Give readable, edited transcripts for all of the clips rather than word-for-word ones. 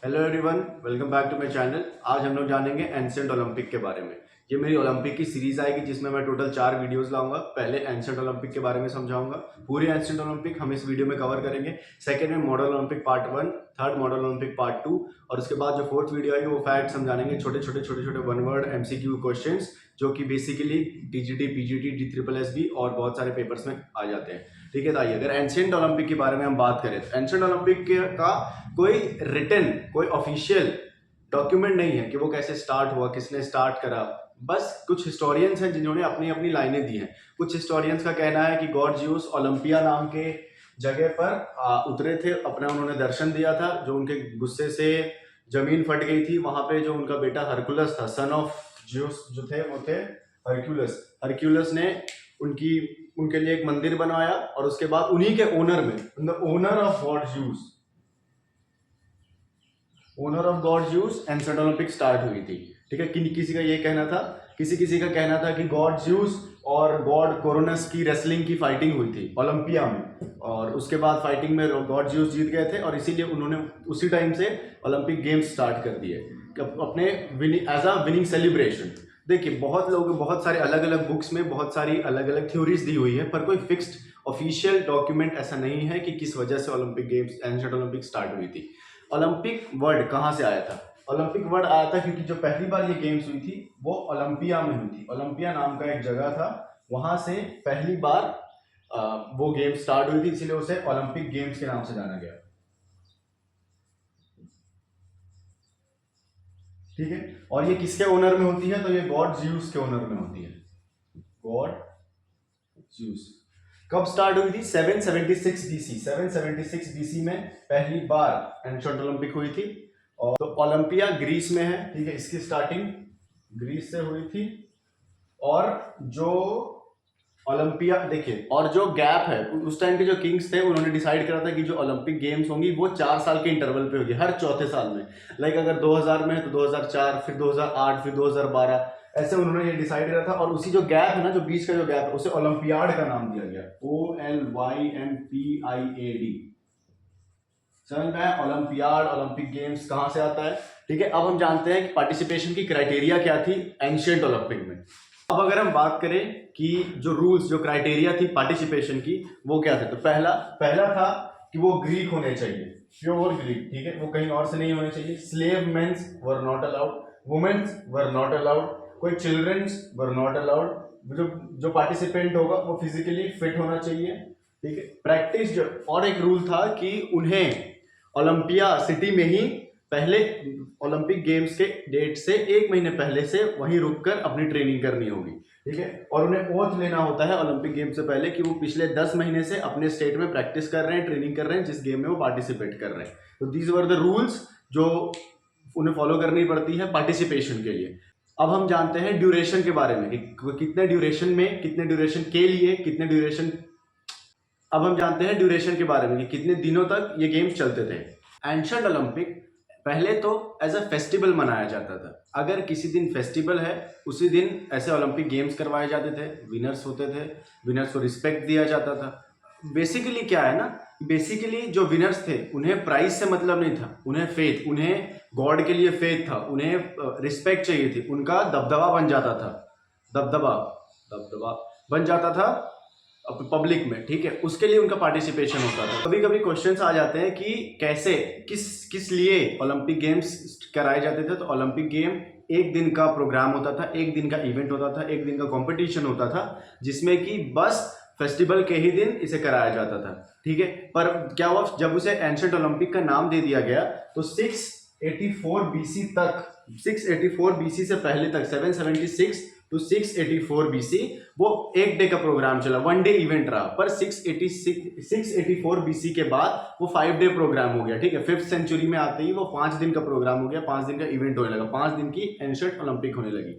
Hello everyone, welcome back to my channel. आज हम लोग जानेंगे एंशिएंट ओलंपिक के बारे में। ये मेरी ओलंपिक की सीरीज आएगी जिसमें मैं टोटल 4 वीडियोस लाऊंगा। पहले एंशिएंट ओलंपिक के बारे में समझाऊंगा, पूरे एंशिएंट ओलंपिक हम इस वीडियो में कवर करेंगे। सेकंड में model Olympic part 1, third model Olympic part 2 और उसके बाद जो फोर्थ वीडियो आएगी वो फैक्ट्स हम जानेंगे, छोटे छोटे वन वर्ड एमसीक्यू क्वेश्चंस जो कि बेसिकली टीजीटी, पीजीटी, DSSB और बहुत सारे पेपर्स में आ जाते हैं। ठीक है, तो आइए अगर एंशिएंट ओलंपिक के बारे में हम बात करें तो एंशिएंट ओलंपिक का कोई रिटन, कोई ऑफिशियल डॉक्यूमेंट नहीं है कि वो कैसे स्टार्ट हुआ, किसने स्टार्ट करा। बस कुछ हिस्टोरियंस हैं जिन्होंने अपनी अपनी लाइनें दी हैं। कुछ हिस्टोरियंस का कहना है कि गॉड ज्यूस ओलंपिया नाम के जगह पर उतरे थे, अपना उन्होंने दर्शन दिया था, जो उनके गुस्से से जमीन फट गई थी। वहां पे जो उनका बेटा हरकुलस था, सन ऑफ ज्यूस जो थे वो थे हरक्यूलस। हरक्यूलस ने उनके लिए एक मंदिर बनवाया और उसके बाद उन्हीं के ओनर में, the owner of God juice, owner of God juice ancient Olympic start हुई थी। ठीक है, किसी का ये कहना था, किसी का कहना था कि गॉड ज्यूस और गॉड कोरोनस की रेसलिंग की फाइटिंग हुई थी ओलंपिया में, और उसके बाद फाइटिंग में गॉड ज्यूस जीत गए थे और इसीलिए उन्होंने उसी टाइम से ओलंपिक गेम्स स्टार्ट कर दिए अपने एज अ विनिंग सेलिब्रेशन। देखिए, बहुत लोग, बहुत सारे अलग अलग बुक्स में बहुत सारी अलग अलग थ्योरीज दी हुई है, पर कोई फिक्स्ड ऑफिशियल डॉक्यूमेंट ऐसा नहीं है कि किस वजह से Olympic games, ancient Olympic start हुई थी। ओलंपिक वर्ड कहाँ से आया था? ओलंपिक वर्ड आया था क्योंकि जो पहली बार ये गेम्स हुई थी वो ओलंपिया में हुई थी। ओलंपिया नाम का एक जगह था, वहां से पहली बार वो गेम स्टार्ट हुई थी, इसीलिए उसे ओलंपिक गेम्स के नाम से जाना गया। ठीक है, और ये किसके ओनर में होती है? तो ये गॉड ज्यूस के ओनर में होती है, गॉड ज्यूस। कब स्टार्ट हुई थी? 776 बीसी। 776 बीसी में पहली बार एंशिएंट ओलंपिक हुई थी। और तो ओलंपिया ग्रीस में है। ठीक है, इसकी स्टार्टिंग ग्रीस से हुई थी। और जो ओलंपिया, देखिए, और जो गैप है, उस टाइम के जो किंग्स थे उन्होंने डिसाइड करा था कि जो ओलंपिक गेम्स होंगी वो 4 साल के इंटरवल पे होगी, हर चौथे साल में। लाइक अगर 2000 में है तो 2004, फिर 2008, फिर 2012, ऐसे उन्होंने ये डिसाइड करा था। और उसी जो गैप है ना, जो बीच का जो गैप है, उसे ओलंपियाड का नाम दिया गया, OLYMPIAD। समझ में आया? ओलंपियाड, ओलंपिक गेम्स कहां से आता है। ठीक है, अब हम जानते हैं कि पार्टिसिपेशन की क्राइटेरिया क्या थी एंशिएंट ओलंपिक में। अब अगर हम बात करें कि जो रूल्स, जो क्राइटेरिया थी पार्टिसिपेशन की, वो क्या थे, तो पहला था कि वो ग्रीक होने चाहिए, प्योर ग्रीक। ठीक है, वो कहीं और से नहीं होने चाहिए। Slave mens were not allowed, womens were not allowed, कोई चिल्ड्रंस वर नॉट अलाउड। जो पार्टिसिपेंट होगा वो फिजिकली फिट होना चाहिए। ठीक है, प्रैक्टिस जो, और एक रूल था कि उन्हें ओलंपिया सिटी में ही पहले ओलंपिक गेम्स के डेट से 1 महीने पहले से वहीं रुककर अपनी ट्रेनिंग करनी होगी। ठीक है, और उन्हें ओथ लेना होता है ओलंपिक गेम से पहले कि वो पिछले 10 महीने से अपने स्टेट में प्रैक्टिस कर रहे हैं, ट्रेनिंग कर रहे हैं, जिस गेम में वो पार्टिसिपेट कर रहे हैं। तो दीज वर द रूल्स जो उन्हें फॉलो करनी पड़ती है पार्टिसिपेशन के लिए। अब हम जानते हैं ड्यूरेशन के बारे में कि कितने ड्यूरेशन में, कितने ड्यूरेशन के लिए, कितने ड्यूरेशन। अब हम जानते हैं ड्यूरेशन के बारे में कि कितने दिनों तक ये गेम्स चलते थे। एंशिएंट ओलंपिक पहले तो एज अ फेस्टिवल मनाया जाता था। अगर किसी दिन फेस्टिवल है, उसी दिन ऐसे ओलंपिक गेम्स करवाए जाते थे, विनर्स होते थे, विनर्स को रिस्पेक्ट दिया जाता था। बेसिकली क्या है ना, बेसिकली जो विनर्स थे उन्हें प्राइज से मतलब नहीं था, उन्हें फेथ, उन्हें गॉड के लिए फेथ था, उन्हें रिस्पेक्ट चाहिए थी, उनका दबदबा बन जाता था, दबदबा दबदबा बन जाता था पब्लिक में। ठीक है, उसके लिए उनका पार्टिसिपेशन होता था। कभी कभी क्वेश्चंस आ जाते हैं कि कैसे, किस लिए ओलंपिक गेम्स कराए जाते थे। तो ओलंपिक गेम एक दिन का प्रोग्राम होता था, एक दिन का इवेंट होता था, एक दिन का कंपटीशन होता था, जिसमें कि बस फेस्टिवल के ही दिन इसे कराया जाता था। ठीक है, पर क्या हुआ, जब उसे एंशिएंट ओलंपिक का नाम दे दिया गया तो 684 बीसी तक, 684 बीसी से पहले तक, 776 टू 684 बीसी वो एक डे का प्रोग्राम चला, 1 डे इवेंट रहा। पर 684 बीसी के बाद वो 5 डे प्रोग्राम हो गया। ठीक है, 5th सेंचुरी में आते ही वो 5 दिन का प्रोग्राम हो गया, 5 दिन का इवेंट होने लगा, 5 दिन की एंशिएंट ओलंपिक होने लगी।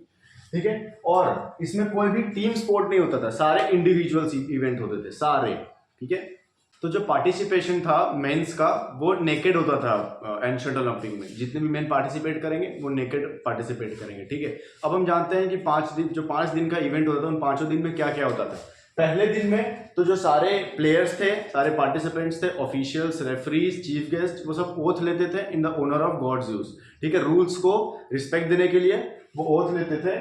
ठीक है, और इसमें कोई भी टीम स्पोर्ट नहीं होता था, सारे इंडिविजुअल इवेंट होते थे, सारे। ठीक है, तो जो पार्टिसिपेशन था मेंस का, वो नेकेड होता था एंशिएंट ओलंपिक में। जितने भी मेन पार्टिसिपेट करेंगे वो नेकेड पार्टिसिपेट करेंगे। ठीक है, अब हम जानते हैं कि 5 दिन, जो 5 दिन का इवेंट होता था, उन 5 दिन में क्या क्या होता था। पहले दिन में तो जो सारे प्लेयर्स थे, सारे पार्टिसिपेंट्स थे, ऑफिशियल्स, रेफरीज, चीफ गेस्ट, वो सब ओथ लेते थे in the honour of god Zeus. ठीक है, रूल्स को रिस्पेक्ट देने के लिए वो ओथ लेते थे।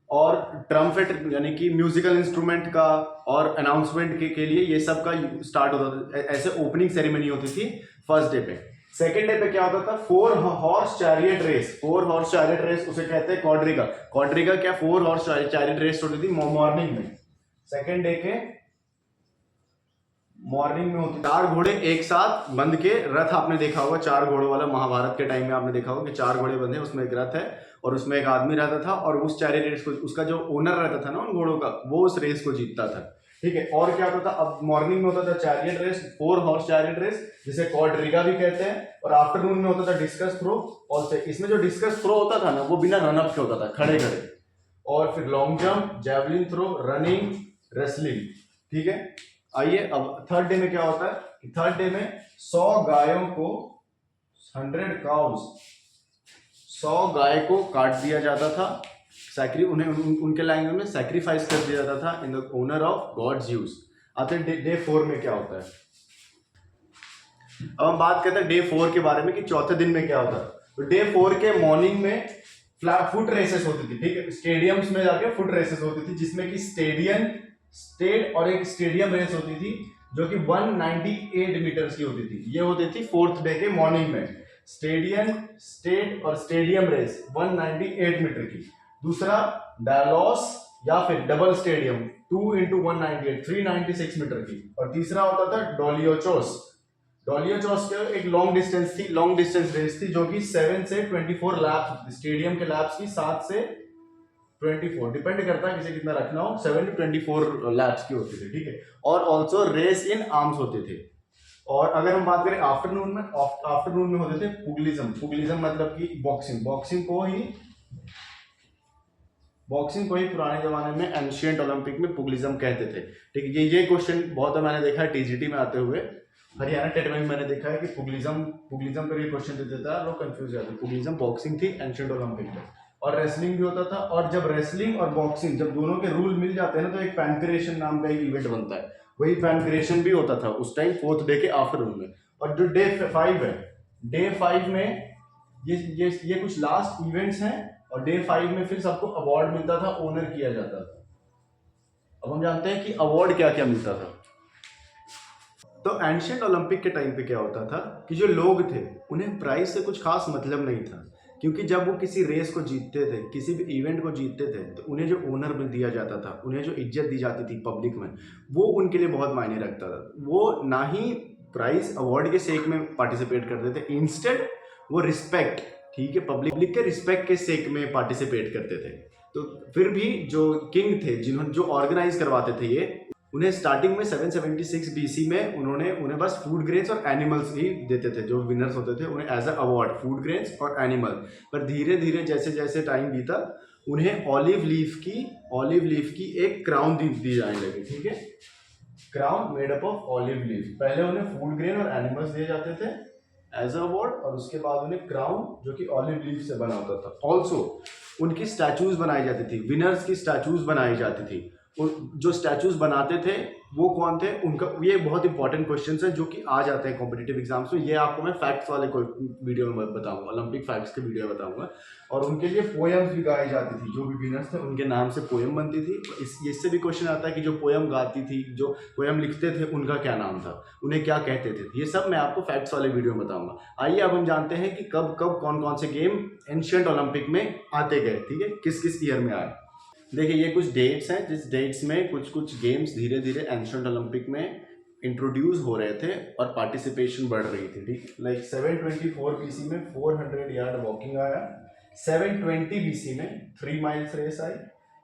और ट्रम्पेट यानी कि म्यूजिकल इंस्ट्रूमेंट का और अनाउंसमेंट के लिए ये सब का स्टार्ट होता था। ऐसे ओपनिंग सेरेमनी होती थी फर्स्ट डे पे। सेकेंड डे पे क्या होता था? 4 horse chariot race. 4 horse chariot race उसे कहते हैं क्वाड्रिगा। क्वाड्रिगा क्या? 4 हॉर्स चैरियट रेस होती थी मॉर्निंग में। सेकेंड डे के मॉर्निंग में होती। 4 घोड़े एक साथ बंध के रथ, आपने देखा होगा 4 घोड़ों वाला, महाभारत के टाइम में आपने देखा होगा कि 4 घोड़े बंधे, उसमें एक रथ है और उसमें एक आदमी रहता था और उस चैरियट रेस को उसका जो ओनर रहता था ना उन घोड़ों का, वो उस रेस को जीतता था। ठीक है, और क्या होता था? अब मॉर्निंग में होता था chariot race, 4 horse chariot race, जिसे क्वाड्रिगा भी कहते हैं। और आफ्टरनून में होता था डिस्कस थ्रो। और इसमें जो डिस्कस थ्रो होता था ना, वो बिना रनअप के होता था, खड़े खड़े। और फिर long jump, javelin throw, running, wrestling. ठीक है, आइए अब थर्ड डे में क्या होता है? थर्ड डे में 100 गायों को, 100 काउज, 100 गाय को काट दिया जाता था। उनके लैंग्वेज में सैक्रिफाइस कर दिया जाता था in the honour of god Zeus. आते डे 4 में क्या होता है? अब हम बात करते हैं डे 4 के बारे में कि चौथे दिन में क्या होता है। तो डे 4 के मॉर्निंग में फुट रेसेस होती थी। ठीक है, स्टेडियम्स में जाके फुट रेसेस होती थी, जिसमें कि स्टेट और एक स्टेडियम रेस होती थी जो कि 198 मीटर्स की होती थी। ये होती थी फोर्थ डे के मॉर्निंग में। स्टेट और स्टेडियम रेस 198 मीटर की। दूसरा डायलॉस या फिर डबल स्टेडियम 2 × 198 396 मीटर की। और तीसरा होता था डोलियोचोस। डोलियोचोस के एक लॉन्ग डिस्टेंस रेस थी जो कि 7 से 24 लैप्स, स्टेडियम के लैप्स की 7 से 24, डिपेंड करता है किसे कितना रखना हो, 7 to 24 लैप्स की होती थी। ठीक है, और ऑल्सो रेस इन आर्म्स होते थे। और अगर हम बात करें आफ्टरनून में होते थे पुगलिज्म मतलब कि बॉक्सिंग को ही पुराने जमाने में एंशिएंट ओलंपिक में पुगलिज्म कहते थे। ठीक है, ये क्वेश्चन बहुत मैंने देखा है टीजीटी में आते हुए। हरियाणा टेट में मैंने देखा है कि पुगलिज्म पर ये क्वेश्चन दे देता है, लोग कंफ्यूज जाते हैं। पुगलिज्म बॉक्सिंग थी एंशिएंट ओलंपिक में, और रेसलिंग भी होता था। और जब रेसलिंग और बॉक्सिंग जब दोनों के रूल मिल जाते हैं ना, तो एक पैनक्रेशन नाम का एक इवेंट बनता है। वही पैनक्रेशन भी होता था उस टाइम फोर्थ डे के आफ्टरनून में। और जो डे 5 है, डे 5 में ये कुछ लास्ट इवेंट्स हैं। और डे 5 में फिर सबको अवार्ड मिलता था, ऑनर किया जाता था। अब हम जानते हैं कि अवार्ड क्या क्या मिलता था। तो एंशिएंट ओलंपिक के टाइम पे क्या होता था कि जो लोग थे उन्हें प्राइज से कुछ खास मतलब नहीं था, क्योंकि जब वो किसी रेस को जीतते थे, किसी भी इवेंट को जीतते थे, तो उन्हें जो ओनर में दिया जाता था, उन्हें जो इज्जत दी जाती थी पब्लिक में, वो उनके लिए बहुत मायने रखता था। वो ना ही प्राइज अवार्ड के सेक में पार्टिसिपेट करते थे, इंस्टेड वो रिस्पेक्ट, ठीक है, पब्लिक के रिस्पेक्ट के सेक में पार्टिसिपेट करते थे। तो फिर भी जो किंग थे, जिन्होंने जो ऑर्गेनाइज करवाते थे ये, उन्हें स्टार्टिंग में 776 BC में उन्हें बस फूड ग्रेन्स और एनिमल्स ही देते थे। जो विनर्स होते थे उन्हें as a award food grains और एनिमल। पर धीरे धीरे जैसे जैसे टाइम बीता, उन्हें ऑलिव लीफ की एक क्राउन दी जाने लगी। ठीक है, crown made up of olive leaf. पहले उन्हें फूड ग्रेन और एनिमल्स दिए जाते थे एज अ अवार्ड, और उसके बाद उन्हें क्राउन जो कि ऑलिव लीफ से बना होता था। ऑल्सो उनकी स्टैचूज बनाई जाती थी, विनर्स की स्टैचूज बनाई जाती थी। जो स्टैचूज बनाते थे वो कौन थे? उनका ये बहुत इंपॉर्टेंट क्वेश्चंस हैं जो कि आ जाते हैं कॉम्पिटिटिव एग्जाम्स में। ये आपको मैं फैक्ट्स वाले वीडियो में बताऊंगा, ओलंपिक फैक्ट्स के वीडियो में बताऊंगा। और उनके लिए पोएम्स भी गाई जाती थी, जो भी विनर्स थे उनके नाम से पोएम बनती थी। इससे भी क्वेश्चन आता है कि जो पोएम गाती थी, जो पोएम लिखते थे, उनका क्या नाम था, उन्हें क्या कहते थे। ये सब मैं आपको फैक्ट्स वाले वीडियो में बताऊंगा। आइए अब हम जानते हैं कि कब कब कौन कौन से गेम एंशिएंट ओलंपिक में आते गए। ठीक है, किस किस ईयर में आए। देखिए ये कुछ डेट्स हैं, जिस डेट्स में कुछ गेम्स धीरे धीरे एंशिएंट ओलंपिक में इंट्रोड्यूस हो रहे थे और पार्टिसिपेशन बढ़ रही थी। ठीक, लाइक 724 BC में 400 यार्ड वॉकिंग आया। 720 BC में 3 माइल्स रेस आई।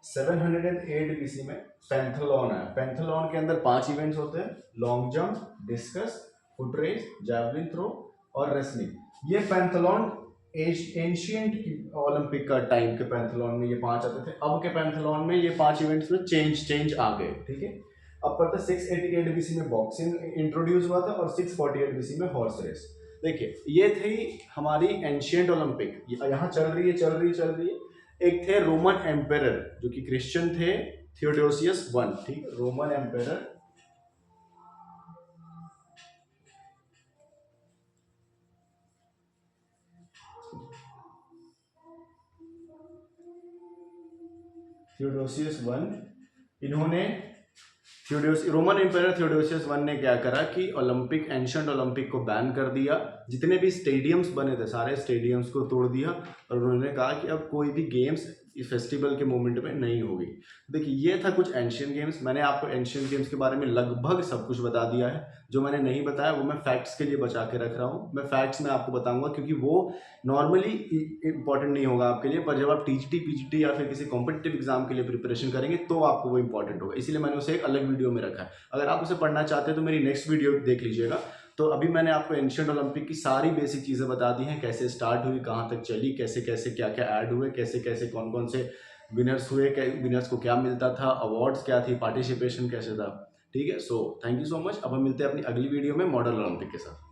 708 BC में पेंथलॉन आया। पेंथलॉन के अंदर 5 इवेंट्स होते हैं, long jump, discus, foot race, javelin throw और रेसलिंग। ये पेंथलॉन एंशिएंट ओलंपिक का टाइम के पैंथलॉन में ये 5 आते थे। अब के पैंथलॉन में ये 5 इवेंट्स में चेंज आ गए। ठीक है, अब पता 688 BC में बॉक्सिंग इंट्रोड्यूस हुआ था और 648 BC में हॉर्स रेस। देखिए ये थी हमारी एंशिएंट ओलंपिक, यहाँ चल रही है। एक थे रोमन एम्पेरर जो कि क्रिश्चियन थे, थियोडोसियस वन, ठीक है, रोमन एम्पेरर थियोडोसियस वन, इन्होंने रोमन एम्पायर थियोडोसियस वन ने क्या करा कि ओलंपिक, एंशंट ओलंपिक को बैन कर दिया। जितने भी स्टेडियम्स बने थे सारे स्टेडियम्स को तोड़ दिया और उन्होंने कहा कि अब कोई भी गेम्स इस फेस्टिवल के मोमेंट में नहीं होगी। देखिए ये था कुछ एंशियंट गेम्स। मैंने आपको एंशियंट गेम्स के बारे में लगभग सब कुछ बता दिया है। जो मैंने नहीं बताया वो मैं फैक्ट्स के लिए बचा के रख रहा हूँ। मैं फैक्ट्स में आपको बताऊंगा क्योंकि वो नॉर्मली इंपॉर्टेंट नहीं होगा आपके लिए, पर जब आप टीजीटी पीजीटी या फिर किसी कॉम्पिटिटिव एग्जाम के लिए प्रिपरेशन करेंगे तो आपको वो इंपॉर्टेंट होगा। इसलिए मैंने उसे एक अलग वीडियो में रखा है। अगर आप उसे पढ़ना चाहते हैं तो मेरी नेक्स्ट वीडियो देख लीजिएगा। तो अभी मैंने आपको एंशियंट ओलंपिक की सारी बेसिक चीज़ें बता दी हैं, कैसे स्टार्ट हुई, कहाँ तक चली, कैसे कैसे क्या क्या ऐड हुए, कैसे कैसे कौन कौन से विनर्स हुए, विनर्स को क्या मिलता था, अवार्ड्स क्या थी, पार्टिसिपेशन कैसे था। ठीक है, so thank you so much. अब हम मिलते हैं अपनी अगली वीडियो में मॉडल ओलंपिक के साथ।